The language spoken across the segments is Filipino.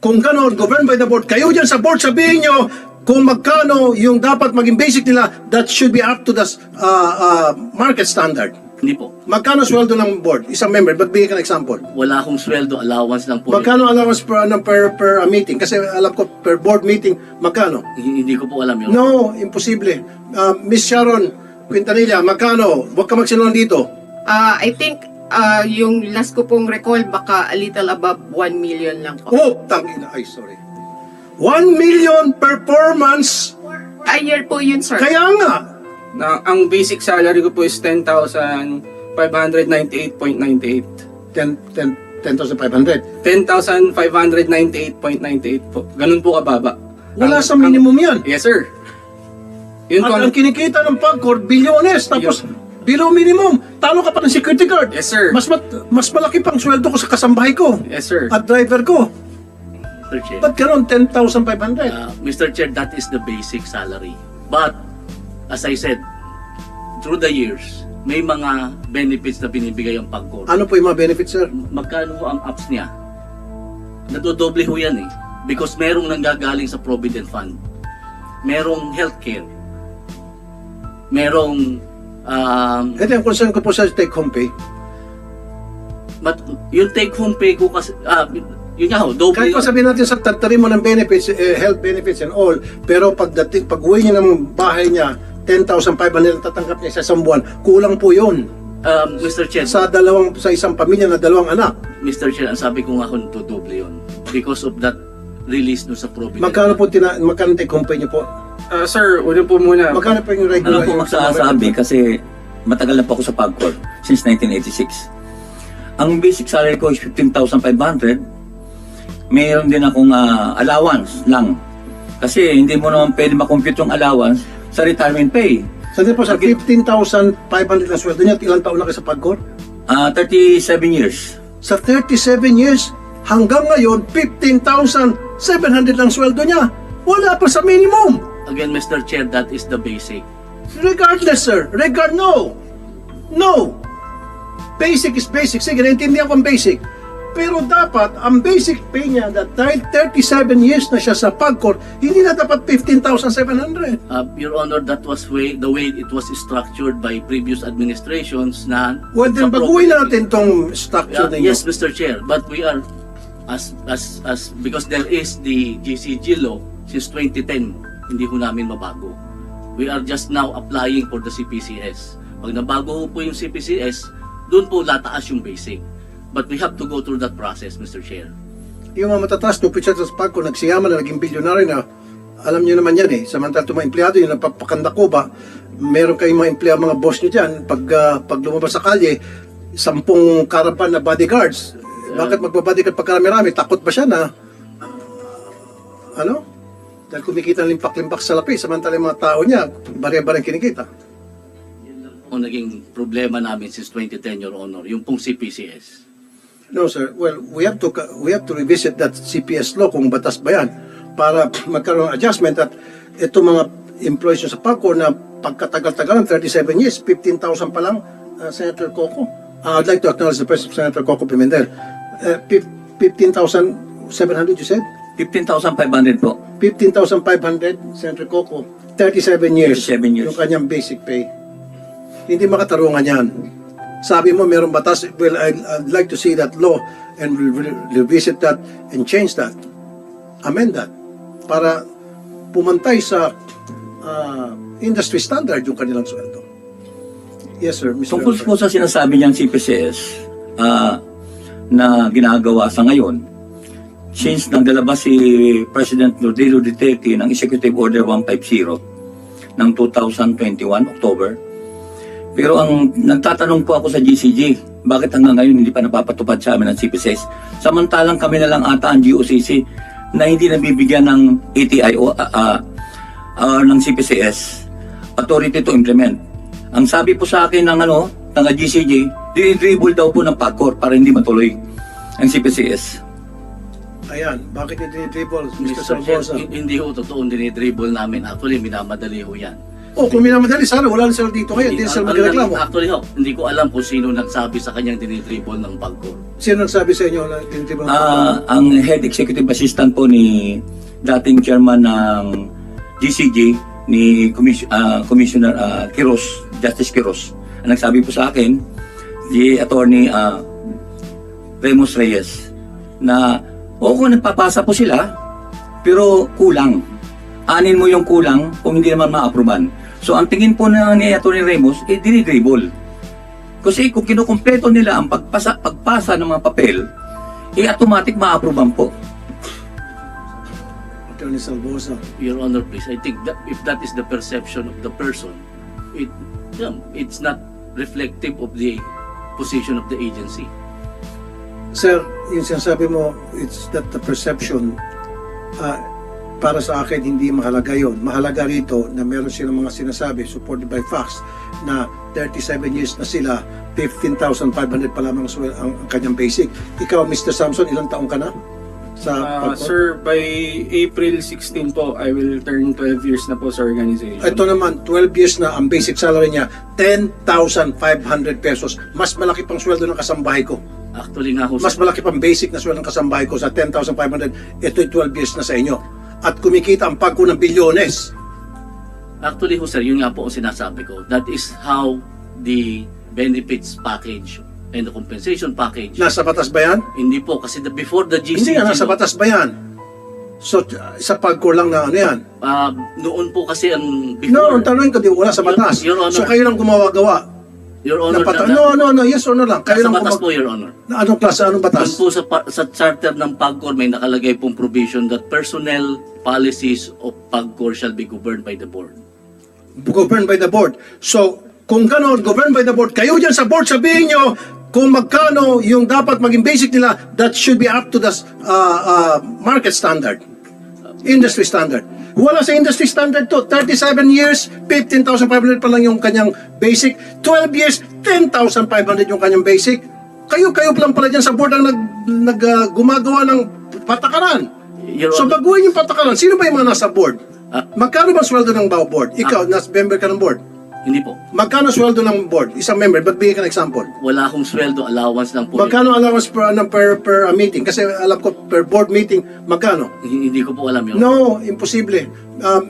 Kung ganon, governed by the board, kayo dyan sa board, sabihin nyo kung magkano yung dapat maging basic nila, that should be up to the market standard. Hindi po. Magkano sweldo ng board? Isang member, magbigay ka ng example. Wala akong sweldo, allowance lang po. Magkano allowance per meeting? Kasi alam ko, per board meeting, magkano? Hindi ko po alam yun. No, imposible. Miss Sharon Quintanilla, magkano? Huwag ka magsinungaling dito. I think yung last ko pong recall baka a little above 1 million lang po. Oh, tangina. Ay, sorry. 1 million performance. A year po yun, sir. Kaya nga. Ang basic salary ko po is 10,598.98. 10,500. 10,598.98 po. Ganun po kababa. Wala sa minimum yan. Yes, sir. Yun po. At ang kinikita ng PAGCOR, bilyones. Tapos, below minimum. Talo ka pa ng security guard. Yes, sir. Mas malaki pang sweldo ko sa kasambahay ko. Yes, sir. At driver ko. Mr. Chair. Ba't ganun? 10,500. Mr. Chair, that is the basic salary. But, as I said, through the years, may mga benefits na binibigay ang PAGCOR. Ano po yung mga benefits, sir? Magkano ho ang apps niya? Nadodoble ho yan eh. Because merong nanggagaling sa Provident Fund. Merong healthcare. Merong Ito yung concern ko po sa take-home pay. yung take-home pay ko kasi, yun nga ho, doble Kahit pa yun. sabihin natin sa tatarin mo ng benefits, health benefits and all, pero pag uwi niya ng bahay niya, 10,500 ang tatanggap niya sa isang buwan, kulang po yun. Mr. Chair, Sa isang pamilya na dalawang anak. Mr. Chair, ang sabi ko nga ho, doble yun. Because of that release no sa Provident Magkano Fund. po magkano take-home pay niyo po? Sir, una po muna. Magkano po yung Ano regular? po magsasabi kasi matagal na po ako sa PAGCOR since 1986. Ang basic salary ko is 15,500. Mayroon din akong allowance lang. Kasi hindi mo naman pwede makompute yung allowance sa retirement pay. Sandali po, sa 15,500 na sweldo niya, ilang taon na kayo sa PAGCOR? 37 years. Sa 37 years, hanggang ngayon, 15,700 lang sweldo niya. Wala pa sa minimum. Again, Mr. Chair, that is the basic. Regardless, sir. No. No. Basic is basic. Sige, naintindihan ko ang basic. Pero dapat, ang basic pay niya, that dahil 37 years na siya sa PAGCOR, hindi na dapat 15,700. Your Honor, that was the way it was structured by previous administrations na... Well, then, sa baguhin Provident- natin tong structure ninyo. Yes, Mr. Chair, but we are, because there is the GCG law since 2010, hindi ho namin mabago. We are just now applying for the CPCS. Pag nabago ho po yung CPCS, doon po lataas yung basic. But we have to go through that process, Mr. Chair. Yung mga matataas na opisyal sa PAGCOR, nagsiyaman na naging bilyonaryo na, alam niyo naman yan eh. Samantala itong mga empleyado, yung napapakanda ko ba, meron kayong mga empleyado, mga boss niyo dyan, pag lumabas sa kalye, 10 caravan na bodyguards. Bakit magbabodyguard pag karami-rami? Takot ba siya na, dahil kumikita ng limpak-limpak sa lapi, samantala yung mga tao niya, barya-barya kinikita. O naging problema namin since 2010, Your Honor, yung pong CPCS. No, sir. Well, we have to revisit that CPS law kung batas ba yan para magkaroon ng adjustment at ito mga employees nyo sa PAGCOR na pagkatagal-tagal ng 37 years, 15,000 pa lang, Senator Coco. I'd like to acknowledge the presence of Senator Coco Pimentel. 15,700 you said? 15,500 po. 15,500, Senator Coco. 37 years. 37 years. Yung kanyang basic pay. Hindi makatarungan yan. Sabi mo mayroong batas. Well, I'd like to see that law and revisit that and change that. Amend that. Para pumantay sa industry standard yung kanilang sweldo. Yes, sir. Mr. Tungkol po sa sinasabi niyang CPCS na ginagawa sa ngayon, since naglalabas si President Rodrigo Duterte ng Executive Order 150 ng 2021, October. Pero ang nagtatanong po ako sa GCG, bakit hanggang ngayon hindi pa napapatupad sa amin ng CPCS? Samantalang kami na lang ata ang GOCC na hindi nabibigyan ng ATIO ng CPCS authority to implement. Ang sabi po sa akin ng GCG, dinidribble daw po ng PAGCOR para hindi matuloy ang CPCS. Ayan, bakit hindi dribble, Mr. Mr. Chair, Salvosa? hindi ho totoo dinidribble namin. Actually, minamadali ho yan. O kung minamadali, sana wala na sila dito ngayon, hindi sila magreklamo. Actually ho, hindi ko alam kung sino nagsabi sa kanyang dinitribol ng Pagcor. Sino nagsabi sa inyo na tinitibang Ang head executive assistant po ni dating chairman ng GCG ni Commissioner Quiros, Justice Quiros. Ang nagsabi po sa akin, si Attorney Remus Reyes, na oo, nagpapasa po sila, pero kulang. Anin mo yung kulang kung hindi naman ma-aproban. So ang tingin po na ni Atty. Remus, dinidribble. Kasi kung kinukumpleto nila ang pagpasa ng mga papel, automatic ma-aproban po. Attorney Salvosa? Your Honor, please, I think that if that is the perception of the person, it's not reflective of the position of the agency. Sir, yung sinasabi mo, it's that the perception, para sa akin, hindi mahalaga yon. Mahalaga rito na meron silang mga sinasabi, supported by facts, na 37 years na sila, 15,500 pa lamang ang kanyang basic. Ikaw, Mr. Samson, ilang taong ka na? Sir, by April 16 po, I will turn 12 years na po sa organization. Ito naman, 12 years na, ang basic salary niya, 10,500 pesos. Mas malaki pang sweldo ng kasambahay ko. Actually nga ho, Mas malaki pang basic na sweldo ng kasambahay ko sa 10,500. Ito'y 12 years na sa inyo. At kumikita ang Pagcor ng bilyones. Actually ho sir, yun nga po ang sinasabi ko. That is how the benefits package and the compensation package. Nasa batas ba yan? Hindi po, kasi before the GCG. Hindi nga, nasa batas ba yan? So, sa Pagcor lang na ano yan? Noon po kasi ang No, before. ang tanongin ko, di wala sa batas. Your Honor. So, kayo lang gumawa-gawa. Your Honor, No, yes or no lang. Kayo sa lang batas po, Your Honor. Na anong klase, anong Doon batas? po sa charter ng Pagcor may nakalagay pong provision that personnel policies of Pagcor shall be governed by the board. Governed by the board. So, kung gano'n, governed by the board, kayo dyan sa board, sabihin nyo kung magkano yung dapat maging basic nila, that should be up to the market standard. Industry standard. Wala sa industry standard to. 37 years, 15,500 pa lang yung kanyang basic. 12 years, 10,500 yung kanyang basic. Kayo lang pala dyan sa board ang gumagawa ng patakaran. Your So Honor, baguhin yung patakaran. Sino ba yung mga nasa board? Ah. Magkano ba sweldo ng bawat board? Ikaw, member ka ng board. hindi po. Magkano sweldo ng board? Isang member, ba't bigyan ka ng example? Wala akong sweldo, allowance lang po. Magkano allowance per meeting? Kasi alam ko, per board meeting, magkano? Hindi ko po alam yun. No, imposible.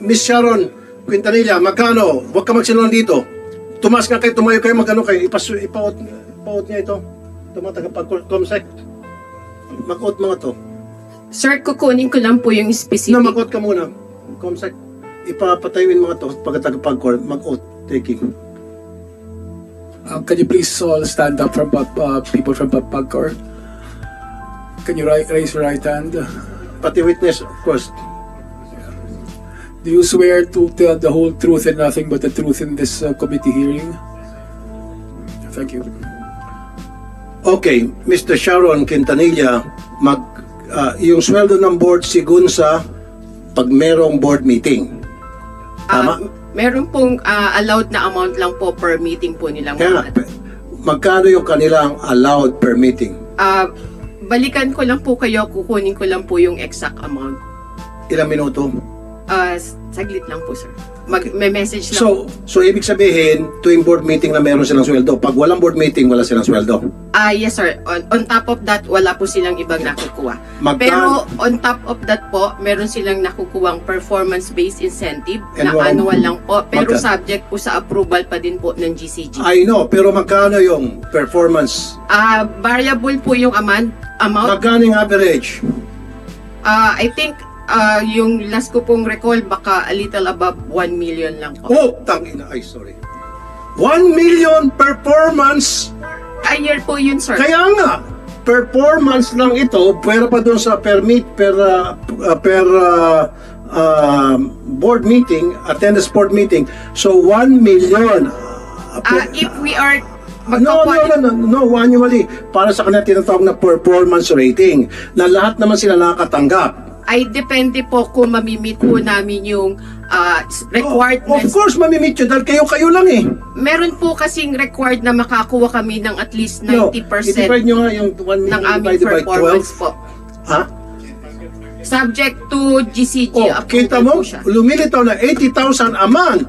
Miss Sharon Quintanilla, magkano? Huwag ka magsinungaling dito. Tumaas nga kayo, tumayo kayo, magkano kayo? Ipaot niya ito. Tumatagapag-comsec. Mag-out mga to. Sir, kukunin ko lang po yung specific. Na, mag-out ka muna. Comsec. Ipapatayuin mga to pagkatagapag-call, mag-out taking. Can you please all stand up from people from Pagcor? Can you raise your right hand? Pati witness, of course. Do you swear to tell the whole truth and nothing but the truth in this committee hearing? Thank you. Okay, Mr. Sharon Quintanilla, yung sweldo ng board sigun sa pag merong board meeting. Tama? Meron pong allowed na amount lang po per meeting po nilang Kaya nga, magkano yung kanilang allowed per meeting? Balikan ko lang po kayo, kukunin ko lang po yung exact amount. Ilang minuto? Saglit lang po, sir. May message lang. So ibig sabihin, tuwing board meeting na meron silang sweldo. Pag walang board meeting, wala silang sweldo. Yes, sir. On top of that, wala po silang ibang nakukuha. Pero on top of that po, meron silang nakukuhang performance-based incentive na annual lang po. Pero subject po sa approval pa din po ng GCG. I know, pero magkano yung performance? Variable po yung amount. Magkano yung average? I think yung last ko pong recall, baka a little above 1 million lang po. Oh, tangina. Ay, sorry. 1 million performance. A year po yun, sir. Kaya nga, performance lang ito, pero pa doon sa per board meeting, attendance board meeting. So 1 million. If we are No, annually. Para sa kanila tinatawag na performance rating na lahat naman sila nakakatanggap. ay depende po kung mamimit po namin yung Of requirements. course, mamimit yun dahil kayo lang eh. Meron po kasing required na makakuha kami ng at least 90% No, i-divide nyo nga yung 1 million ng aming divided by 12. performance po. Ha? Subject to GCG Oh, approval kita mo, po siya. lumilitaw na 80,000 a month.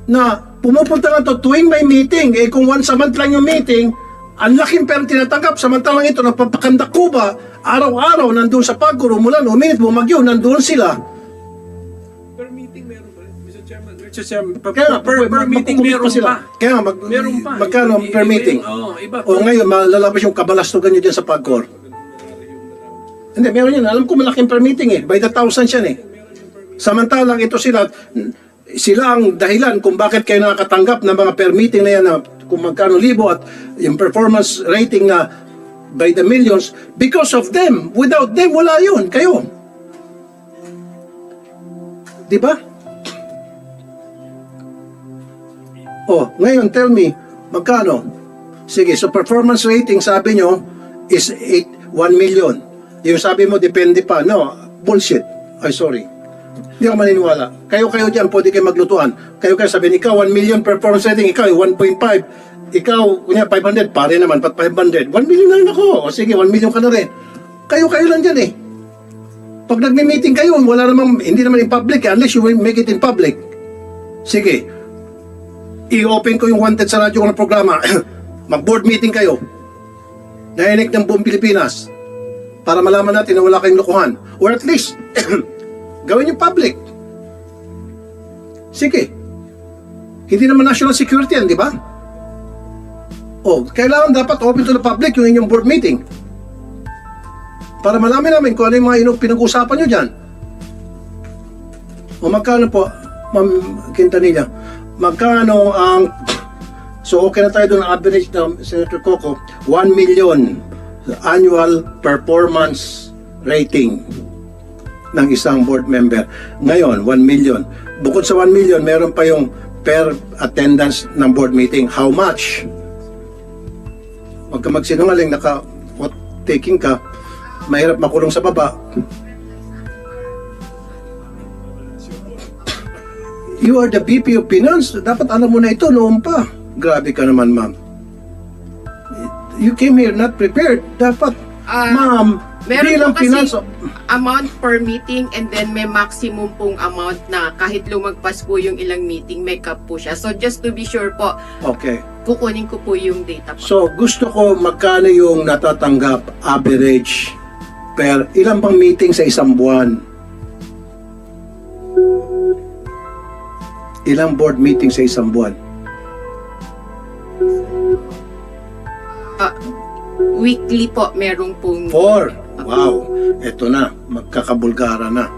na pumupunta na to tuwing may meeting. Eh kung once a month lang yung meeting, ang laking pera tinatanggap. Samantalang ito, napapakandak ko ba, araw-araw nandun sa Pagcor, umulan, uminit, bumagyo, nandun sila. Per meeting meron pa rin. Mr. Chairman, Kaya nga, per meeting magkukulit pa meron sila. pa. Kaya nga, Meron pa. magkano per meeting? Oo, iba. O ngayon, malalabas yung kabalastugan nyo dyan sa Pagcor. Hindi, meron yun. Alam ko malaking per meeting eh. By the thousands yan eh. Samantalang ito sila ang dahilan kung bakit kayo nakakatanggap ng mga per meeting na yan na kung magkano libo at yung performance rating na by the millions because of them. Without them, wala yun. Kayo. Di ba? Oh, ngayon, tell me, magkano? Sige, so performance rating, sabi nyo, is 1 million. Yung sabi mo, depende pa. No, bullshit. Ay, sorry. Hindi ako maniniwala. Kayo dyan, pwede kayo maglutuan. Kayo sabihin, ikaw, 1 million performance rating, ikaw, 1.5. Ikaw, kunya, 500, pare naman, pat 500. 1 million na rin ako. O sige, 1 million ka na rin. Kayo lang dyan eh. Pag nagme-meeting kayo, wala namang, hindi naman in public, unless you will make it in public. Sige. I-open ko yung wanted sa radyo ko ng programa. Mag-board meeting kayo. Nainig ng buong Pilipinas. Para malaman natin na wala kayong lokohan. Or at least, gawin yung public. Sige. Hindi naman national security yan, di ba? O, kailangan dapat open to the public yung inyong board meeting. Para malaman namin kung ano yung mga pinag-usapan nyo dyan. O magkano po, Ma'am Quintanilla, magkano ang, so okay na tayo doon ang average na Senator Coco, 1 million annual performance rating ng isang board member. Ngayon, 1 million. Bukod sa 1 million, meron pa yung per attendance ng board meeting. How much? Huwag ka magsinungaling, taking ka, mahirap makulong sa baba. You are the VP of Finance. Dapat alam mo na ito noon pa. Grabe ka naman, ma'am. You came here not prepared. Dapat, ma'am, Meron bilang po kasi finance, amount per meeting and then may maximum pong amount na kahit lumagpas po yung ilang meeting, may cap po siya. So just to be sure po, okay. kukunin ko po yung data po. So, gusto ko magkano yung natatanggap average per ilang bang meeting sa isang buwan? Ilang board meeting sa isang buwan? Weekly po, merong pong... 4. Wow. Ito na. Magkakabulgara na.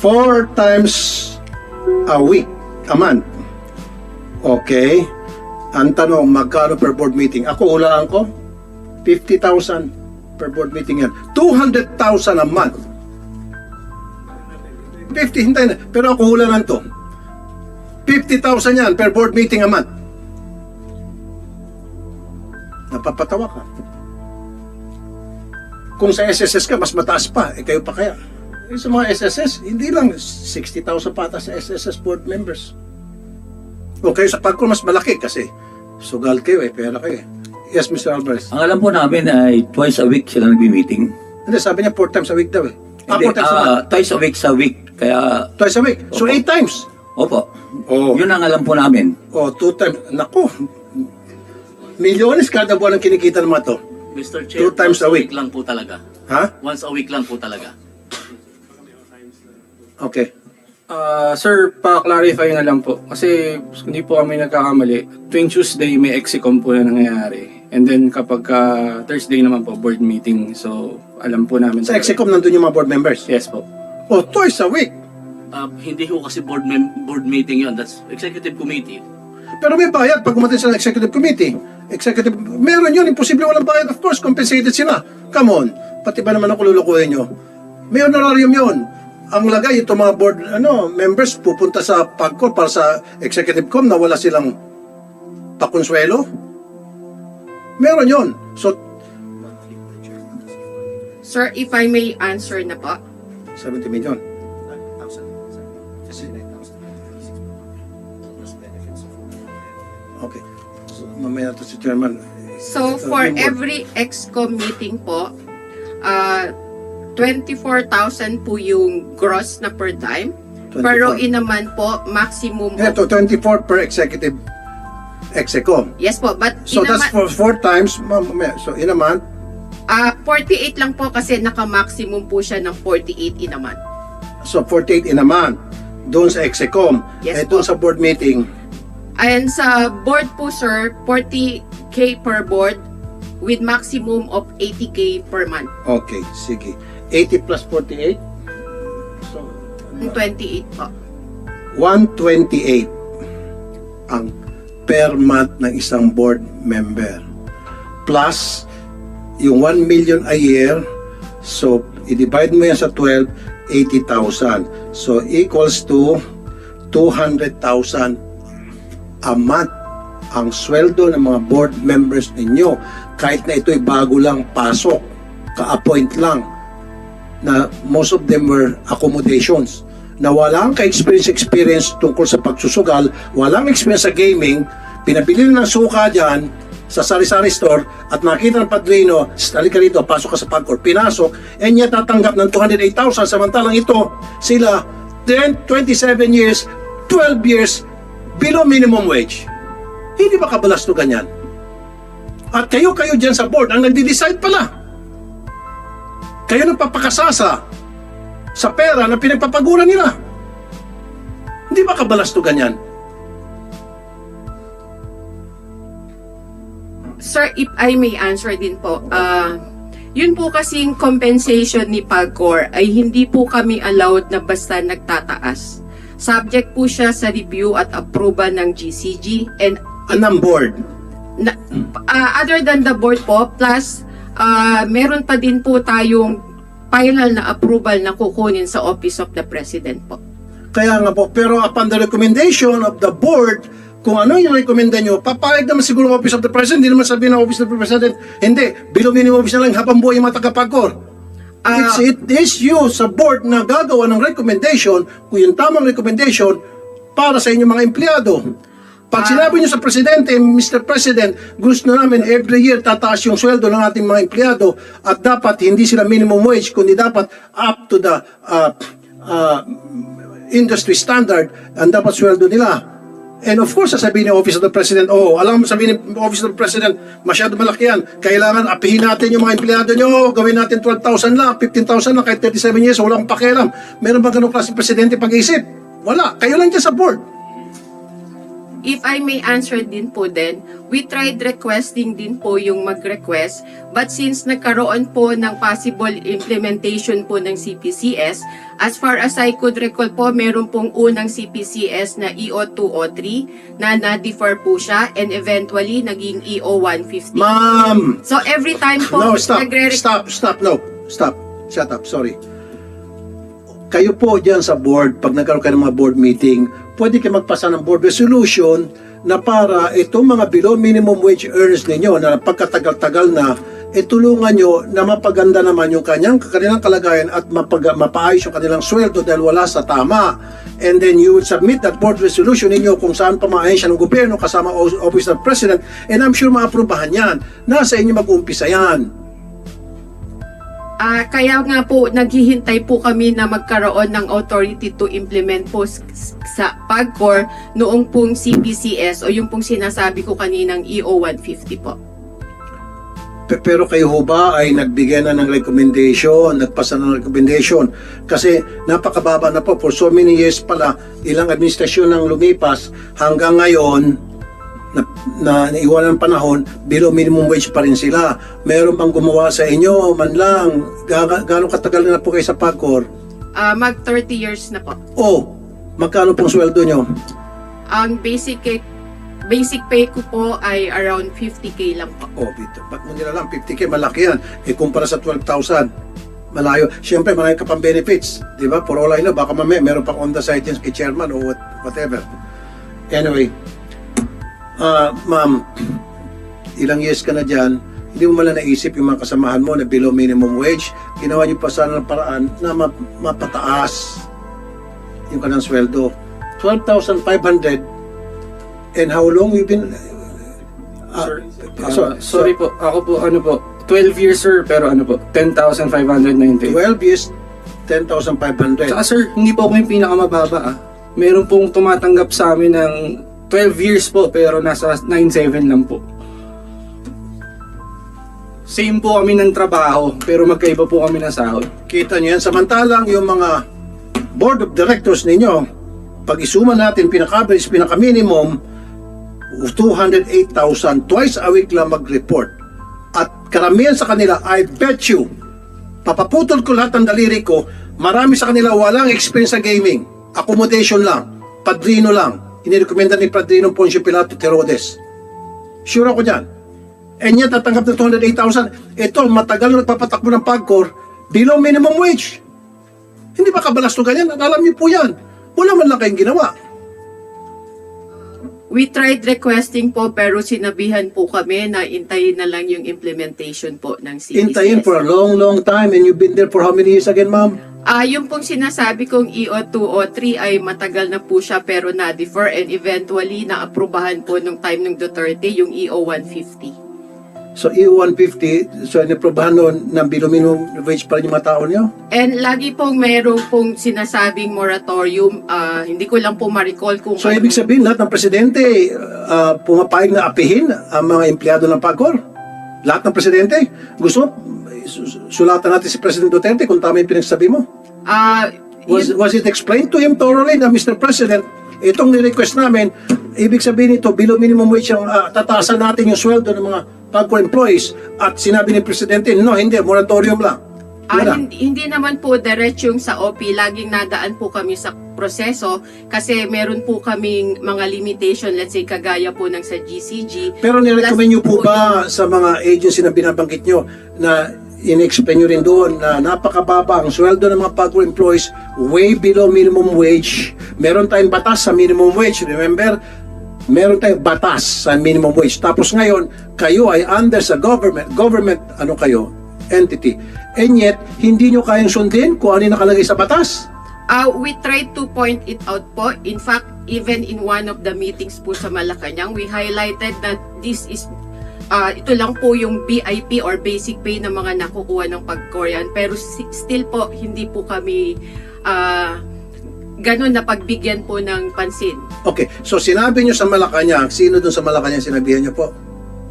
4 times a week. A month. Okay. Ang tanong, magkano per board meeting? Ako, hulaan ko, 50,000 per board meeting yan. 200,000 a month. 50, hintay na. Pero ako hulaan to. 50,000 yan per board meeting a month. Napapatawa ka. Kung sa SSS ka, mas mataas pa. Eh, kayo pa kaya. Eh, sa mga SSS, hindi lang 60,000 pata sa SSS board members. O kayo sa Pagcor, mas malaki kasi sugal kayo eh, pera kayo eh. Yes, Mr. Alvarez. Ang alam po namin ay twice a week sila nagbi-meeting. Hindi, sabi niya 4 times a week daw eh. Hindi, 4 times a month. twice a week sa week. Kaya, Twice a week. So, Opo. 8 times. opo. Oh. Yun ang alam po namin. O, 2 times. Naku. Milyones kada buwan ang kinikita ng mga to. Mr. Chair, 2 times once a week. lang po talaga. Ha? Once a week lang po talaga. Okay. Sir, pa-clarify na lang po. Kasi hindi po kami nagkakamali. Tuwing Tuesday, may execom po na nangyayari. And then kapag Thursday naman po, board meeting. So, alam po namin. Sa Execom, nandun yung mga board members. Yes po. O, twice a week. Hindi ko kasi board meeting yon. That's executive committee. Pero may bayad pag umatin sa executive committee. Meron yun. Imposible walang bayad. Of course, compensated sila. Come on. Pati ba naman ako lulukuhin nyo? May honorarium yun. Ang lagay, itong mga board members pupunta sa Pagcor para sa executive com na wala silang pakonsuelo. Meron yun. So, Sir, if I may answer na po. 70 million. Okay. So, mamaya to si Chairman. So, for every EXCOM meeting po, 24,000 po yung gross na per dime. Pero in a month po, maximum of, Ito, 24 per executive execom. yes po, but So in a that's month, for 4 times, so in a month, 48 lang po kasi naka-maximum po siya ng 48 in a month. so 48 in a month. Doon sa execom. Yes Doon sa board meeting, And sa board po sir, 40k per board with maximum of 80k per month. okay, sige. 80 plus 48? So, 28 po. 128 ang per month ng isang board member. Plus, yung 1 million a year, so, i-divide mo yan sa 12, 80,000. So, equals to 200,000 a month ang sweldo ng mga board members ninyo. Kahit na ito'y bago lang pasok, ka-appoint lang, na most of them were accommodations, na walang ka-experience tungkol sa pagsusugal, walang experience sa gaming, pinabili ng suka dyan sa sari-sari store at nakita ng padrino, halika rito, pasok ka sa Pagcor, pinasok, and yet tatanggap ng 208,000, samantalang ito, sila, 27 years, 12 years, below minimum wage. Hindi ba kabalastugan yan? At kayo dyan sa board, ang nagde-decide pala. Kayo nagpapakasasa sa pera na pinagpapaguran nila. Hindi ba kabalastugan yan? Sir, if I may answer din po, yun po kasing compensation ni Pagcor ay hindi po kami allowed na basta nagtataas. Subject po siya sa review at approval ng GCG and Anong board? other than the board po, plus meron pa din po tayong final na approval na kukunin sa Office of the President po. Kaya nga po, pero upon the recommendation of the board, kung ano yung recommenda nyo, papayag naman siguro ang Office of the President, hindi naman sabihin ng Office of the President, hindi, below minimum wage na lang habang buhay yung mga taga-Pagcor. It is you sa board na gagawa ng recommendation, kung yung tamang recommendation, para sa inyong mga empleyado. Pag sinabi nyo sa Presidente, Mr. President, gusto namin every year tataas yung sweldo ng ating mga empleyado at dapat hindi sila minimum wage, kundi dapat up to the industry standard ang dapat sweldo nila. And of course, sasabihin ng Office of the President, alam mo, sabihin ng Office of the President, masyado malaki yan. Kailangan apihin natin yung mga empleyado nyo, gawin natin 12,000 lang, 15,000 lang, kahit 37 years, wala akong pakialam. Meron ba ganun klaseng Presidente pag-iisip? Wala. Kayo lang dyan sa board. If I may answer din po din, we tried requesting din po yung mag-request, but since nagkaroon po ng possible implementation po ng CPCS, as far as I could recall po, meron pong unang CPCS na EO203 na na-defer po siya and eventually naging EO150. Ma'am! So every time po, No, stop. nagre-request. Stop. Shut up. Sorry. Kayo po dyan sa board, pag nagkaroon kayo ng mga board meeting, pwede kayo magpasa ng board resolution na para itong mga below minimum wage earners ninyo na pagkatagal-tagal na, tulungan nyo na mapaganda naman yung kanilang kalagayan at mapaayos yung kanilang sweldo dahil wala sa tama. And then you would submit that board resolution ninyo kung saan pamaayos siya ng gobyerno kasama Office of the President, and I'm sure maaprobahan yan. Nasa inyo mag-uumpisa yan. Kaya nga po, naghihintay po kami na magkaroon ng authority to implement po sa Pagcor noong pong CPCS o yung pong sinasabi ko kaninang EO150 po. Pero kayo ho ba ay nagbigay na ng recommendation, nagpasa ng recommendation? Kasi napakababa na po, for so many years pala, ilang administrasyon nang lumipas, hanggang ngayon, na naiwanan ng panahon, below minimum wage pa rin sila. Meron bang gumawa sa inyo, man lang, gano'ng katagal na po kayo sa Pagcor? Mag 30 years na po. Magkano pong sweldo nyo? Ang basic pay ko po ay around 50k lang po. Bito, ba't mo nila lang 50k? Malaki yan. Kumpara sa 12,000. Malayo. Siyempre, marami ka pang benefits. Di ba? For all I know, baka mamaya meron pang on the side yan kay chairman o whatever. Anyway, ma'am, ilang years ka na dyan, hindi mo malang naisip yung mga kasamahan mo na below minimum wage, ginawa niyo pa sana ng paraan na mapataas yung kanilang sweldo. 12,500, and how long you've been... Sorry po, ako po, 12 years sir, pero 10,590. 12 years, 10,500. Saka sir, hindi po ako yung pinakamababa ah. Meron pong tumatanggap sa amin ng 12 years po pero nasa 9.7 lang po. Same po kami ng trabaho pero magkaiba po kami ng sahod. Kita niyo yan. Samantalang yung mga board of directors ninyo, pag isuma natin, pinaka-average, pinaka-minimum, 208,000. Twice a week lang mag-report. At karamihan sa kanila, I bet you, papaputol ko lahat ng daliri ko, marami sa kanila walang experience sa gaming. Accommodation lang. Padrino lang. Inirekomenda ni Padrino Poncio Pilato Terodes. Sure ako dyan. And yet, tatanggap na 208,000. Ito, matagal na nagpapatakbo ng PAGCOR, below minimum wage. Hindi ba kabalas to ganyan? Alam niyo po yan. Wala man lang kayong ginawa. We tried requesting po pero sinabihan po kami na intayin na lang yung implementation po ng CPCS. Intayin for a long, long time and you've been there for how many years again, ma'am? Yung pong sinasabi kong EO2 o 3 ay matagal na po siya pero na-defer and eventually na-aprobahan po nung time ng Duterte yung EO 150. So, EU-150, so inaprobahan noon ng below minimum wage pa rin yung mga tao niyo? And lagi pong merong pong sinasabing moratorium, hindi ko lang po ma-recall kung So, ibig sabihin, lahat ng presidente pumapayag na apihin ang mga empleyado ng PAGCOR? Lahat ng presidente? Gusto mo, sulatan natin si President Duterte kung tama yung pinagsabi mo? Was it explained to him thoroughly na Mr. President, itong ni-request namin, ibig sabihin nito, below minimum wage ang tataasan natin yung sweldo ng mga PAGCOR employees at sinabi ni Presidente, no, hindi, moratorium lang. Wala. Hindi naman po diretsyung sa OP, laging nadaan po kami sa proseso kasi meron po kaming mga limitation, let's say kagaya po ng sa GCG. Pero nirecommend nyo po ba sa mga agency na binabanggit nyo na in-explain nyo rin doon na napakababa ang sweldo ng mga PAGCOR employees, way below minimum wage. Meron tayong batas sa minimum wage, remember? Meron tayong batas sa minimum wage. Tapos ngayon, kayo ay under sa government ano kayo, entity. And yet, hindi nyo kayang sundin kung ano yung nakalagay sa batas. We tried to point it out po. In fact, even in one of the meetings po sa Malacanang, we highlighted that this is ito lang po yung BIP or basic pay ng mga nakukuha ng PAGCOR. Pero still po, hindi po kami ganun na pagbigyan po ng pansin. Okay, so sinabi nyo sa Malacanang, sino dun sa Malacanang sinabihan nyo po?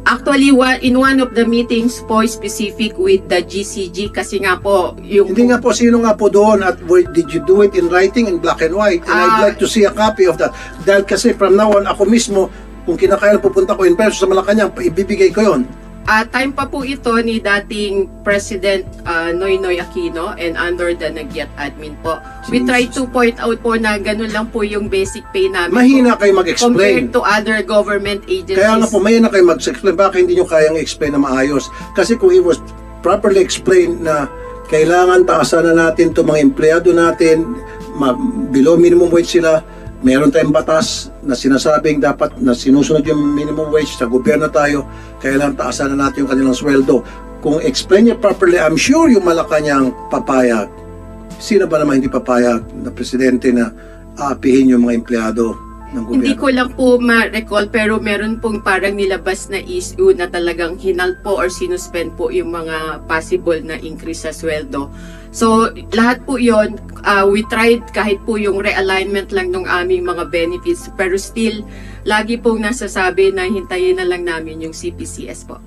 Actually, in one of the meetings po specific with the GCG kasi nga po yung... Hindi nga po, sino nga po doon at did you do it in writing in black and white? And I'd like to see a copy of that. Dahil kasi from now on, ako mismo, kung kinakailan pupunta ko in person sa Malacanang, ibibigay ko yon. Time pa po ito ni dating President Noynoy Aquino and under the Nagyat admin po. We try to point out po na ganun lang po yung basic pay namin. Mahina po, kayo mag-explain. compared to other government agencies. Kaya nga po, mahina kayo mag-explain. Baka hindi nyo kayang explain na maayos. Kasi kung it was properly explained na kailangan taasan na natin itong mga empleyado natin, below minimum wage sila, meron tayong batas na sinasabing dapat na sinusunod yung minimum wage sa gobyerno tayo, kailangan taasan na natin yung kanilang sweldo. Kung explain niya properly, I'm sure yung Malacanang papayag. Sino ba naman hindi papayag na presidente na aapihin yung mga empleyado ng gobyerno? Hindi ko lang po ma-recall pero meron pong parang nilabas na issue na talagang hinalpo or sinuspend po yung mga possible na increase sa sweldo. So, lahat po yon we tried kahit po yung realignment lang ng aming mga benefits pero still, lagi pong nasasabi na hintayin na lang namin yung CPCS po.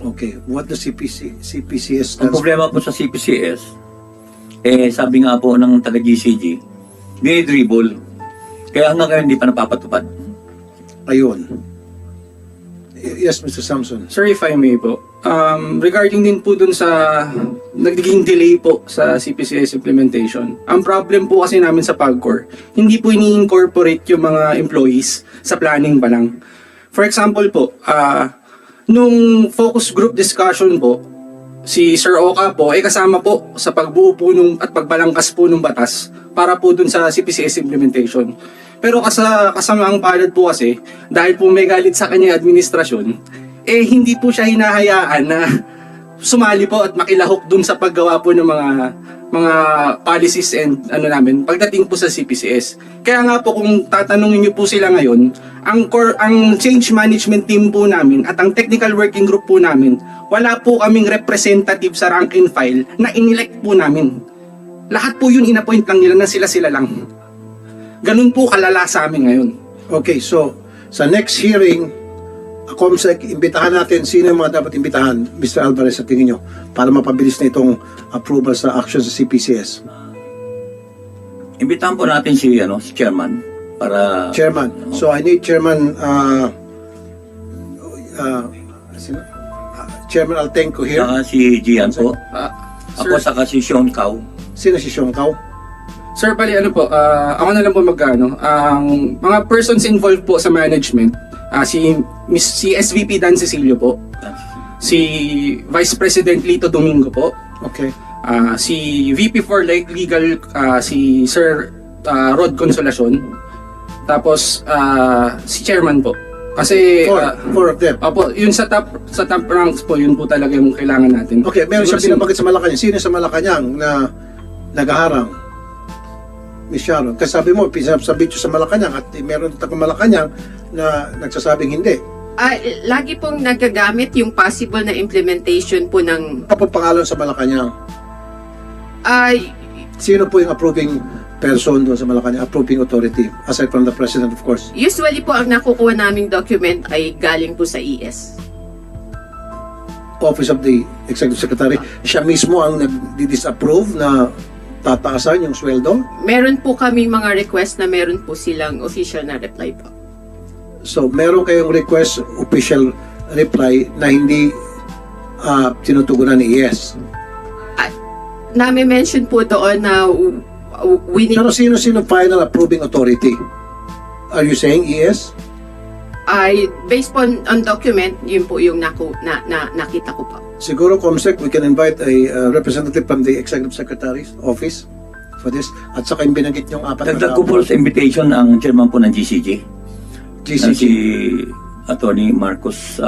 Okay, what the CPCS Ang stands problema po sa CPCS, sabi nga po ng taga-GCG, dinidribble. Kaya hanggang ngayon hindi pa napapatupad. Ayun. Yes, Mr. Samson. Sir, if I may po, regarding din po dun sa nagiging delay po sa CPCS implementation, ang problem po kasi namin sa PAGCOR, hindi po ini-incorporate yung mga employees sa planning pa lang. For example po, nung focus group discussion po, si Sir Oka po ay kasama po sa pagbuo po at pagbalangkas po ng batas para po dun sa CPCS implementation. Pero kasamaang palad po kasi, dahil po may galit sa kanya administrasyon, hindi po siya hinahayaan na sumali po at makilahok dun sa paggawa po ng mga policies and namin pagdating po sa CPCS. Kaya nga po kung tatanungin niyo po sila ngayon, ang change management team po namin at ang technical working group po namin, wala po kaming representative sa rank and file na inelect po namin. Lahat po yun inappoint lang nila na sila lang. Ganun po kalala sa amin ngayon. Okay, so sa next hearing, COMSEC, imbitahan natin sino yung mga dapat imbitahan, Mr. Alvarez, sa tingin nyo, para mapabilis na itong approval sa action sa CPCS. Imbitahan po natin si chairman para Chairman. So I need Chairman Chairman Altenco here. saka si Gian po. Ako Sir, saka si Sean Cao. Sino si Sean Cao? sir, bali ako na lang po ang mga persons involved po sa management, si SVP Dan Cecilio po, si Vice President Lito Domingo po, Okay. si VP for Legal, si Sir Rod Consolacion, tapos si Chairman po. Kasi Four of them. Opo, yun sa top ranks po, yun po talaga yung kailangan natin. Okay, meron Siguro siya pinabagit sa Malacanang. Sino sa Malacanang na nagaharang? Miss Sharon. Kasi sabi mo, pinasabit sa Malacanang at meron taga Malacanang na nagsasabing hindi. Lagi pong nagagamit yung possible na implementation po ng Kapag pangalan sa Malacanang, sino po yung approving person doon sa Malacanang, approving authority, aside from the President, of course? usually po ang nakukuha naming document ay galing po sa ES. Office of the Executive Secretary, siya mismo ang nag-disapprove na tataasan yung sweldo. Meron po kaming mga request na meron po silang official na reply po. So, meron kayong request, official reply na hindi tinutugunan ni ES. Nami-mention po doon na we need, Pero sino final approving authority? Are you saying ES? based on document, yun po yung nakita ko po. Siguro, COMSEC, we can invite a representative from the Executive Secretary's office for this. At saka yung binanggit yung apat na Dagdag ko po sa invitation ang chairman po ng GCG. Na GCC. si Attorney Marcos,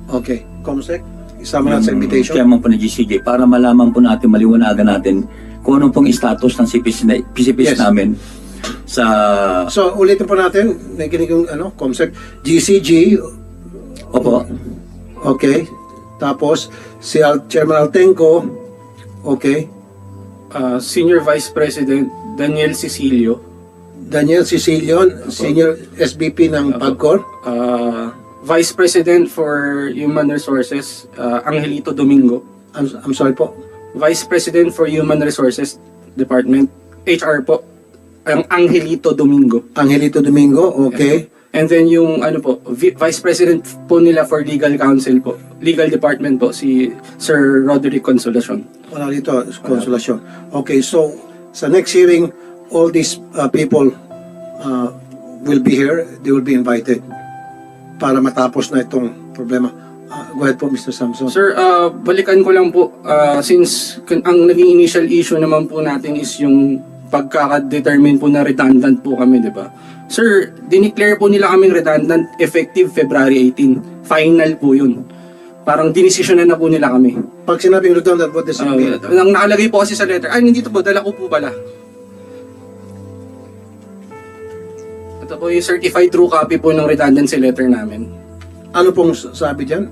Okay. COMSEC, isama natin sa invitation. chairman po ng GCG, para malaman po natin, maliwanagan natin kung ano pong status ng PCPs Yes. namin sa... So, ulitin po natin, nakikinig yung COMSEC, GCG, Opo. okay. Tapos, si Chairman Altenco, okay. Senior Vice President Daniel Cecilio, Daniel Sicilion, Senior SVP ng PAGCOR. Vice President for Human Resources, Angelito Domingo, I'm sorry po. Vice President for Human Resources Department, HR po, ang Angelito Domingo. Angelito Domingo, okay. And then yung Vice President po nila for Legal Counsel po, Legal Department po, si Sir Roderick Consolacion. Wala dito, konsolasyon. Okay, so sa next hearing, all these people will be here. They will be invited para matapos na itong problema. Go ahead po, Mr. Samson. Sir, balikan ko lang po, since ang naging initial issue naman po natin is yung pagkaka-determine po na redundant po kami, di ba? Sir, dineclare po nila kaming redundant effective February 18. Final po yun. Parang dinesisyonan na po nila kami. Pag sinabing redundant, what does it mean? Ang nakalagay po kasi sa letter, hindi to po, dala ko po pala. Ito po yung certified true copy po ng redundancy letter namin. Ano pong sabi dyan?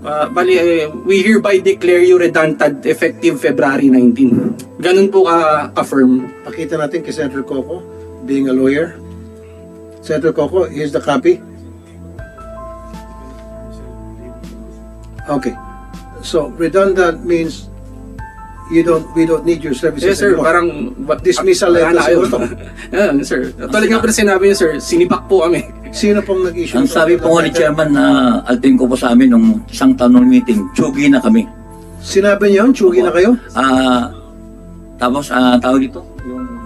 We hereby declare you redundant effective February 19. Ganun po ka-affirm. Pakita natin kay Senator Coco, being a lawyer. Senator Coco, here's the copy. Okay. So, redundant means we don't need your services Yes sir, anymore. parang Dismissal wala letter na kayo. siguro to. Yan, sir. Tulad nga pala sinabi niyo sir, sinipak po kami. Sino pong nag-issue? Ang sabi po nga ni chairman na Altenco po sa amin nung isang taon ng meeting, tsugi na kami. Sinabi niyo yun? Tsugi na kayo? Tapos, tawag dito? Yung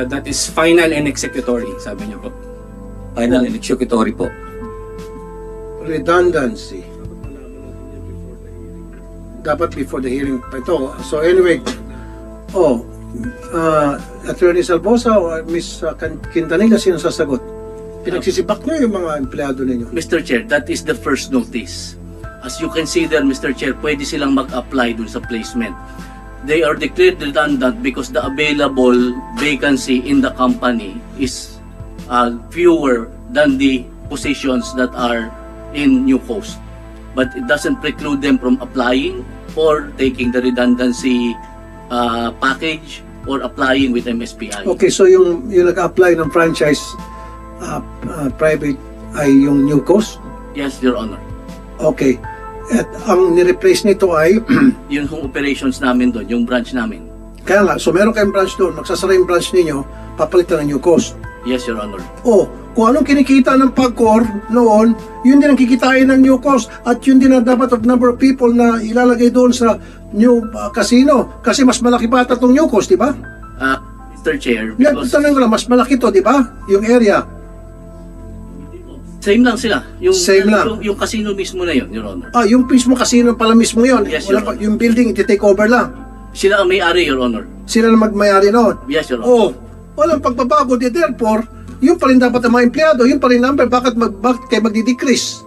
That is final and executory, sabi niyo po. final and executory po. Redundancy. Dapat before the hearing pa ito. So anyway, Attorney Salvosa o Ms. Quintanilla, sino sasagot? Pinagsisibak niyo yung mga empleyado ninyo. Mr. Chair, that is the first notice. As you can see there, Mr. Chair, pwede silang mag-apply dun sa placement. They are declared redundant because the available vacancy in the company is fewer than the positions that are in new post. But it doesn't preclude them from applying or taking the redundancy package or applying with MSPI. Okay, so yung nag-apply ng franchise private ay yung New Coast? Yes, Your Honor. Okay. At ang ni-replace nito ay, Yun yung operations namin doon, yung branch namin. kaya nga, so meron kayong branch doon, magsasara yung branch ninyo, papalitan ng New Coast. Yes, Your Honor. O, kung anong kinikita ng PAGCOR noon, yun din ang kikitain ng New Coast at yun din ang dapat of number of people na ilalagay doon sa new casino kasi mas malaki pa itong New Coast, di ba? Mr. Chair, Yan, because tanong ko lang, mas malaki to, di ba? Yung area. same lang sila. Yung, Same lang. Yung casino mismo na yun, Your Honor. Yung mismo casino pala mismo yun. Yes, Wala Your pa, Honor. yung building, iti-take over lang. Sila ang may-ari, Your Honor. Sila na magmayari noon. Yes, Your Oh, Honor. walang pagbabago. Therefore, yun pa rin dapat ang mga empleyado, yun pa rin number. Bakit kayo magdi-decrease?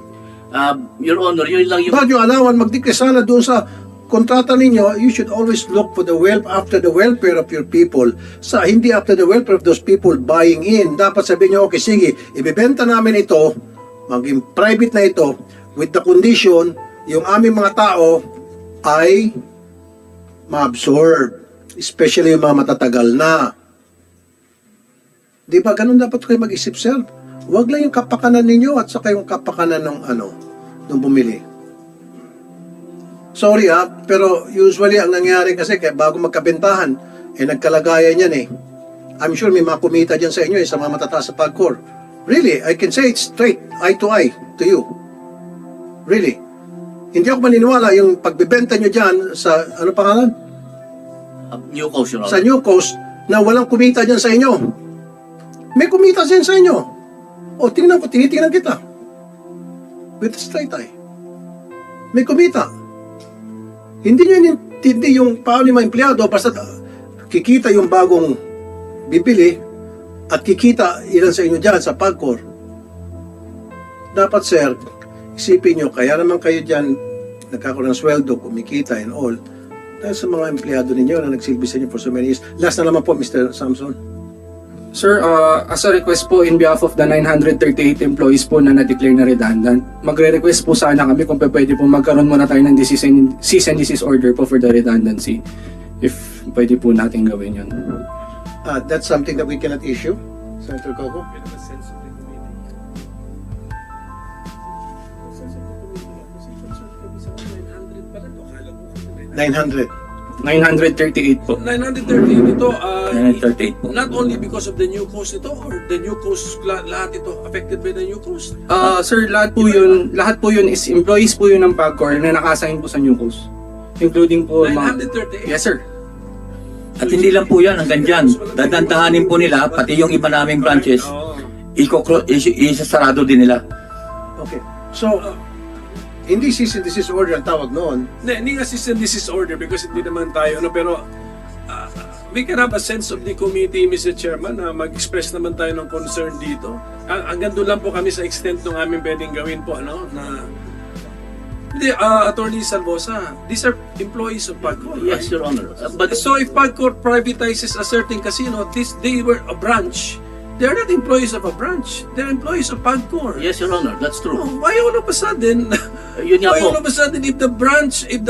Your Honor, yun lang yung... Bakit yung alawan mag-decrease sana doon sa kontrata ninyo? You should always look for after the welfare of your people. Hindi after the welfare of those people buying in. Dapat sabihin nyo, okay, sige, ibibenta namin ito, maging private na ito, with the condition, yung aming mga tao ay ma-absorb. Especially yung mga matatagal na. Di ba, ganun dapat kayo mag-isip, sir? Huwag lang yung kapakanan ninyo at saka yung kapakanan ng nung bumili. Sorry pero usually ang nangyari kasi kaya bago magkabentahan, nagkalagayan yan eh. I'm sure may mga kumita dyan sa inyo sa mga matataas sa PAGCOR. Really, I can say it straight, eye to you. Really. Hindi ako maniniwala yung pagbebenta nyo dyan sa, ano pangalan? New Coast, Your Honor. Sa New Coast na walang kumita dyan sa inyo. May kumita dyan sa inyo. O, tinitingnan kita. With a straight eye. May kumita. Hindi nyo inintindi yung paano yung mga empleyado basta kikita yung bagong bibili at kikita ilan sa inyo dyan sa PAGCOR. Dapat, sir, isipin nyo, kaya naman kayo dyan nagkakaroon ng sweldo, kumikita and all, dahil sa mga empleyado ninyo na nagsilbi sa inyo for so many years. Last na naman po, Mr. Samson. Sir, as a request po in behalf of the 938 employees po na na-declare na redundant, magre-request po sana kami kung pwede po magkaroon muna tayo ng cease and desist order po for the redundancy. If pwede po natin gawin yun. That's something that we cannot issue, Senator Coco. 900. 938 po. 938 ito, 938 po. not only because of the new coast ito or the new coast, lahat ito affected by the new coast. Sir, lahat po yun is employees po yun ng PAGCOR na naka-assign po sa New Coast. Including po 938. Yes, sir. At hindi lang po yan, hanggang dyan. Dadantahanin po nila, pati yung iba naming branches, isasarado din nila. Okay. So, hindi cease and desist order ang tawag noon. Hindi nga cease and desist order because hindi naman tayo, pero we can have a sense of the committee, Mr. Chairman, na mag-express naman tayo ng concern dito. Hanggang doon lang po kami sa extent ng aming pwedeng gawin po, na hindi, Attorney Salvosa, these are employees of PAGCOR. Yes, Your Honor. But So if PAGCOR privatizes a certain casino, they were a branch. They're not employees of a branch. They're employees of PAGCOR. yes, Your Honor, that's true. Oh, why all of a sudden, Yun nga why po. all of a sudden if the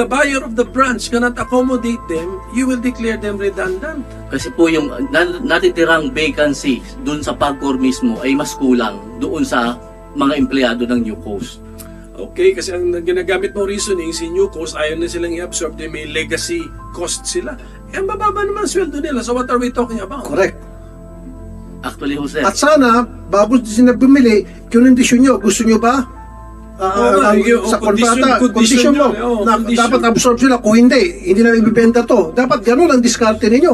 buyer of the branch cannot accommodate them, you will declare them redundant? Kasi po yung natitirang vacancy doon sa PAGCOR mismo ay mas kulang doon sa mga empleyado ng New Coast. Okay, kasi ang ginagamit mo reasoning, si New Coast, ayaw na silang i-absorb, dahil may legacy cost sila. Eh, ang bababa naman ang sweldo nila. So what are we talking about? Correct. Actually, Jose, At sana, bago sila bumili, kinondisyon nyo, gusto nyo ba? Sa kontrata, condition mo, na dapat absorb sila. Kung hindi na ibibenta to. Dapat ganun ang diskarte ninyo.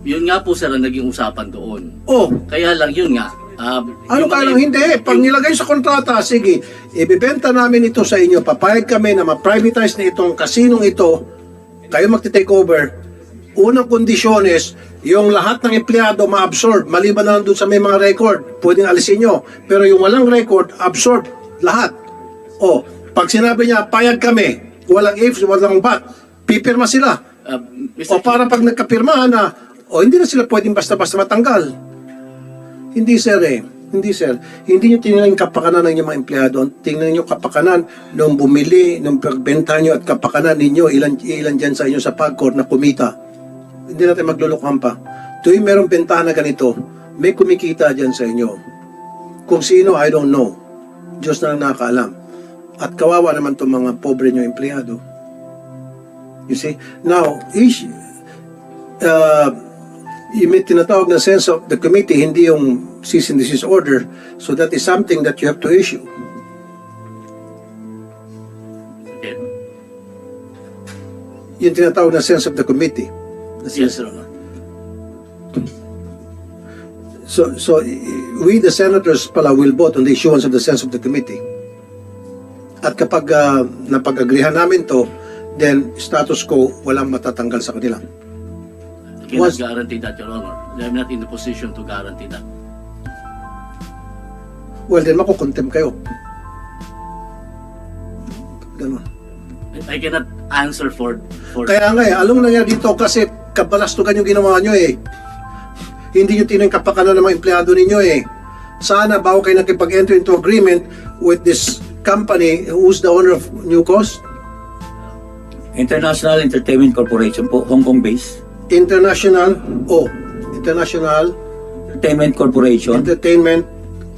yun nga po sir ang naging usapan doon. Oh, Kaya lang yun nga. ano ka lang hindi? Pag nilagay sa kontrata, sige, ibibenta namin ito sa inyo, papayag kami na ma-privatize na itong kasinong ito, kayo magti-take over. Unang kondisyones, yung lahat ng empleyado ma-absorb, maliban na doon sa may mga record, pwedeng alisin nyo. Pero yung walang record, absorb lahat. O, pag sinabi niya, payag kami, walang ifs, walang but, pipirma sila. O para pag nagkapirmahan na, hindi na sila pwedeng basta-basta matanggal. Hindi sir Hindi sir. Hindi nyo tingnan yung kapakanan ng inyong mga empleyado. Tingnan nyo kapakanan nung bumili, nung pagbenta nyo at kapakanan ninyo, ilan dyan sa inyo sa PAGCOR na kumita. hindi natin maglulukuhan pa. Tuwing merong bentahan na ganito, may kumikita dyan sa inyo. Kung sino, I don't know. Diyos na lang nakakaalam. At kawawa naman itong mga pobre nyo empleyado. You see? Now, yung may tinatawag na sense of the committee, hindi yung cease and desist order. So that is something that you have to issue. Okay. Yung tinatawag na sense of the committee. Yes, Your Honor. So we the senators pala will vote on the issuance of the sense of the committee. At kapag napag-agrihan namin to, then status quo, walang matatanggal sa kanila. I cannot guarantee that, Your Honor. I'm not in the position to guarantee that. Well, then makukontempt kayo. Ganun. I cannot answer for Kaya nga alam mo nangyari dito kasi kabalastugan yung ginawa nyo eh. Hindi nyo tinong kapakanan ng mga empleyado ninyo eh. Sana bago kayo nakipag-enter into agreement with this company who's the owner of New Coast? International Entertainment Corporation po, Hong Kong based. International Entertainment Corporation. Entertainment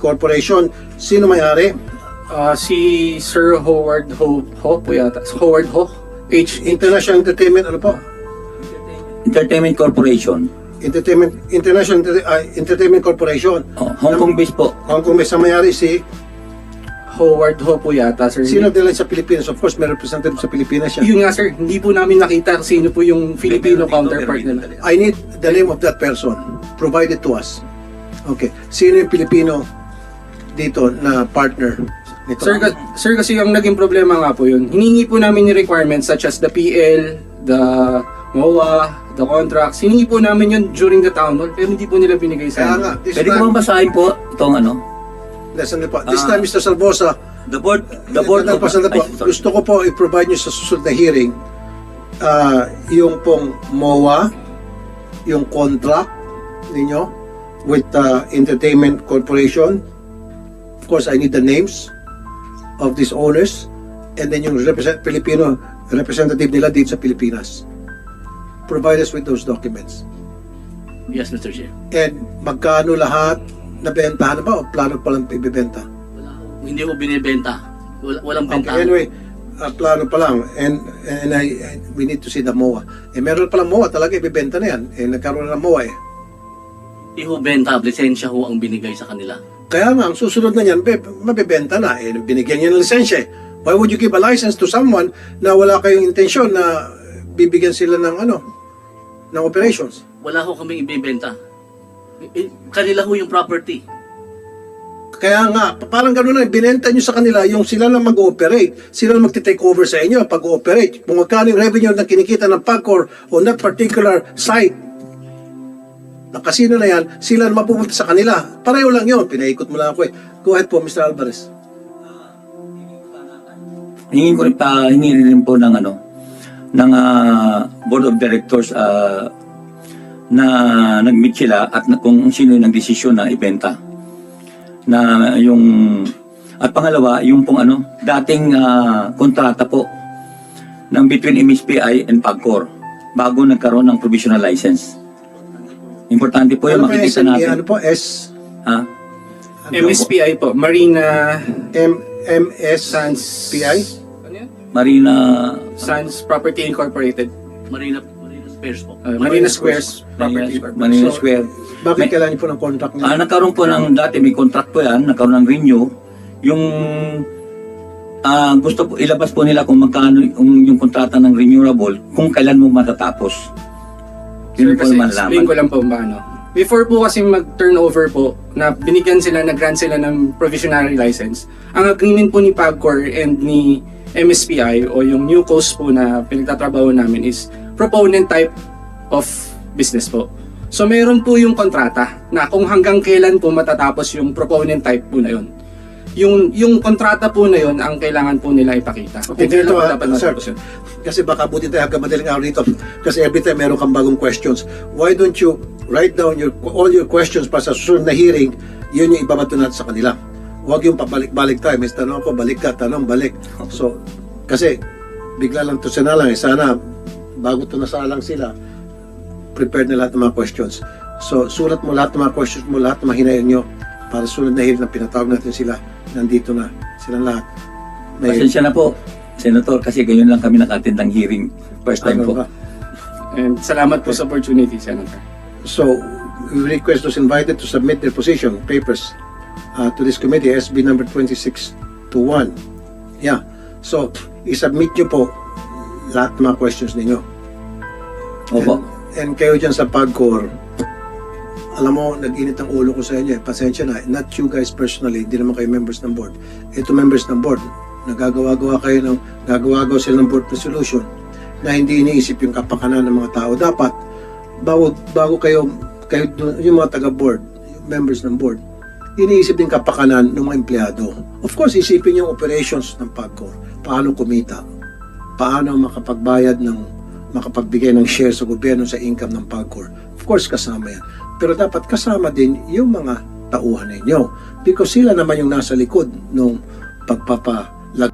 Corporation. Sino may-ari? Si Sir Howard Ho po yata. Howard Ho. International Entertainment, ano po? Entertainment Corporation. International Entertainment Corporation. Oh, Hong Kong based po. Hong Kong may sa may-ari si Howard Ho po yata, sir. sino nila sa Pilipinas? Of course, may representative sa Pilipinas siya. Yun nga, sir. Hindi po namin nakita kung sino po yung Filipino counterpart nila. I need the name of that person. Provide it to us. Okay. Sino yung Pilipino dito na partner nito? Sir, kasi yung naging problema nga po yun, hiningi po namin yung requirements such as the PL, the MOA, the contracts. Hiningi po namin yun during the town hall, pero hindi po nila binigay Kaya sa nga, amin. this Pwede ko time, bang basahin po itong ano? this time, Mr. Salvosa, The board Ay, sorry. Gusto ko po i-provide nyo sa susunod na hearing yung pong MOA, yung contract ninyo with Entertainment Corporation. Of course, I need the names of these owners and then yung Filipino representative nila dito sa Pilipinas. Provide us with those documents. Yes, Mr. Chair. And magkano lahat nabentahan na ba o plano pa lang ibibenta? Hindi ko binibenta. Walang benta. Okay, anyway, plano pa lang and we need to see the MOA. Meron palang MOA talaga ibebenta na yan. Nagkaroon na ng MOA eh. Hindi ho benta, lisensya ho ang binigay sa kanila. Kaya nga, ang susunod na yan, mabibenta na. Binigyan niya ng lisensya. Why would you give a license to someone na wala kayong intensyon na bibigyan sila ng ng operations? Wala ho kaming ibibenta. Kanila ho yung property. Kaya nga, parang gano'n na, binenta nyo sa kanila yung sila lang mag-ooperate. Sila lang magti-take over sa inyo pag-ooperate. Kung magkano yung revenue na kinikita ng PAGCOR on that particular site, na casino na yan, sila na mapupunta sa kanila. Pareho lang yun. Pinaikot mo lang ako eh. Go ahead po, Mr. Alvarez. Hingi rin po ng ng board of directors na nag-meet sila at kung sino yung nagdesisyon na ibenta. Na yung at pangalawa, yung pong dating kontrata po ng between MSPI and PAGCOR bago nagkaroon ng provisional license. Importante po yung makikita natin. Ano po, S? Ha? MSPI po, Marina MSPI? Ano yan? Marina Sands Property Incorporated. Marina Squares po. Marina Squares Property Incorporated. Manila Square. Bakit kailangan niyo po ng contract niya? Nagkaroon po ng dati, may contract po yan, nagkaroon ng renew. Yung gusto po, ilabas po nila kung magkano yung kontrata ng renewable, kung kailan mo matatapos. Sir, Yun po kasi naman explain ko lang po paano. Before po kasi mag-turnover po, na binigyan sila, nag-grant sila ng provisional license, ang agreement po ni PAGCOR and ni MSPI o yung New Coast po na pinagtatrabaho namin is proponent type of business po. So meron po yung kontrata na kung hanggang kailan po matatapos yung proponent type po na yun. Yung kontrata po na yun ang kailangan po nila ipakita. Okay, Kung kailan dito po dapat sir, matapos yun. kasi baka buti tayo hanggang madaling araw dito. Kasi every time meron kang bagong questions. Why don't you write down all your questions para sa susunod na hearing, yun yung ibabato natin sa kanila. Huwag yung pabalik-balik tayo. May tanong ko, balik ka, tanong, balik. So, kasi bigla lang to sinalang eh. Sana bago to nasalang sila, prepared na lahat ng mga questions. So, sulat mo lahat ng mga questions mo, lahat ng mga hinayin nyo para sunod na hearing na pinatawag natin sila. Nandito na silang lahat. Pasensya na po, Senator, kasi ganyan lang kami naka-attend ng hearing. First time Ano po. ba? And salamat po sa opportunity, Senator. So, we request those invited to submit their position papers to this committee, SB number 2621. Yeah. So, isubmit nyo po lahat ng mga questions ninyo. Opo. And kayo dyan sa PAGCOR, alam mo, nag-init ang ulo ko sa inyo. Pasensya na. Not you guys personally, hindi naman kayo members ng board. Ito members ng board. Nagagawa-gawa sila ng board resolution na hindi iniisip yung kapakanan ng mga tao. Dapat, bago kayo yung mga taga-board, yung members ng board, iniisip din kapakanan ng mga empleyado. Of course, isipin yung operations ng PAGCOR. Paano kumita? Paano makapagbigay ng share sa gobyerno sa income ng PAGCOR? Of course, kasama yan. Pero dapat kasama din yung mga tauhan ninyo. Because sila naman yung nasa likod ng pagpapalag